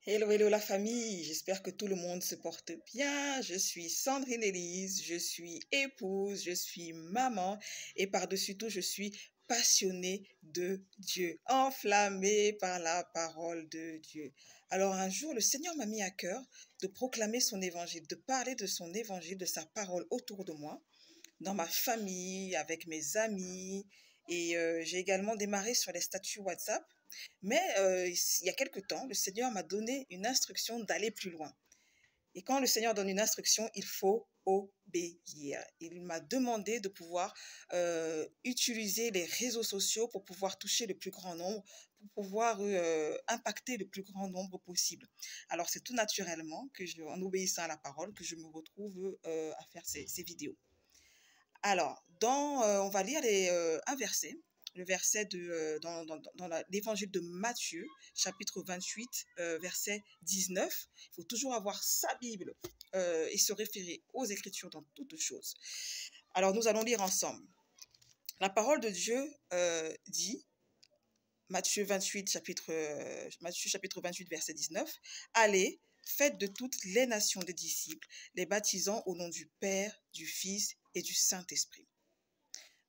Hello, hello la famille, j'espère que tout le monde se porte bien. Je suis Sandrine Élise, je suis épouse, je suis maman et par-dessus tout, je suis passionnée de Dieu, enflammée par la parole de Dieu. Alors un jour, le Seigneur m'a mis à cœur de proclamer son évangile, de parler de son évangile, de sa parole autour de moi, dans ma famille, avec mes amis et j'ai également démarré sur les statuts WhatsApp. Mais il y a quelque temps, le Seigneur m'a donné une instruction d'aller plus loin. Et quand le Seigneur donne une instruction, il faut obéir. Il m'a demandé de pouvoir utiliser les réseaux sociaux pour pouvoir toucher le plus grand nombre, pour pouvoir impacter le plus grand nombre possible. Alors c'est tout naturellement en obéissant à la parole, que je me retrouve à faire ces vidéos. Alors, on va lire un verset, le verset dans l'évangile de Matthieu, chapitre 28, verset 19. Il faut toujours avoir sa Bible et se référer aux Écritures dans toutes choses. Alors, nous allons lire ensemble. La parole de Dieu dit, Matthieu chapitre 28, verset 19, « Allez, faites de toutes les nations des disciples, les baptisant au nom du Père, du Fils et du Saint-Esprit. »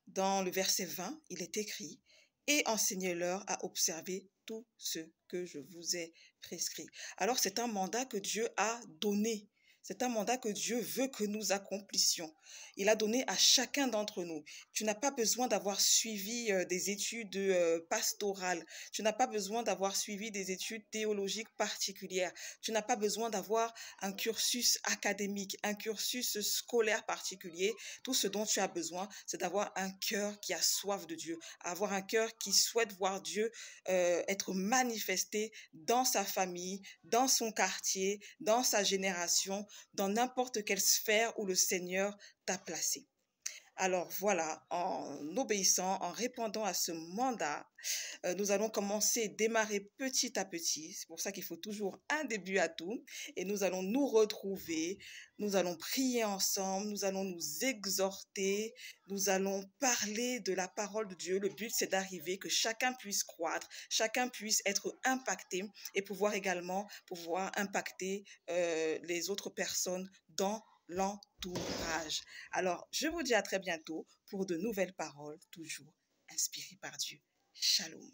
Dans le verset 20, il est écrit « Et enseignez-leur à observer tout ce que je vous ai prescrit. » Alors c'est un mandat que Dieu a donné. C'est un mandat que Dieu veut que nous accomplissions. Il a donné à chacun d'entre nous. Tu n'as pas besoin d'avoir suivi des études pastorales. Tu n'as pas besoin d'avoir suivi des études théologiques particulières. Tu n'as pas besoin d'avoir un cursus académique, un cursus scolaire particulier. Tout ce dont tu as besoin, c'est d'avoir un cœur qui a soif de Dieu, avoir un cœur qui souhaite voir Dieu être manifesté dans sa famille, dans son quartier, dans sa génération, dans n'importe quelle sphère où le Seigneur t'a placé. Alors voilà, en obéissant, en répondant à ce mandat, nous allons démarrer petit à petit. C'est pour ça qu'il faut toujours un début à tout. Et nous allons nous retrouver, nous allons prier ensemble, nous allons nous exhorter, nous allons parler de la parole de Dieu. Le but, c'est d'arriver, que chacun puisse croître, chacun puisse être impacté et pouvoir impacter les autres personnes dans l'entourage. Alors, je vous dis à très bientôt pour de nouvelles paroles, toujours inspirées par Dieu. Shalom.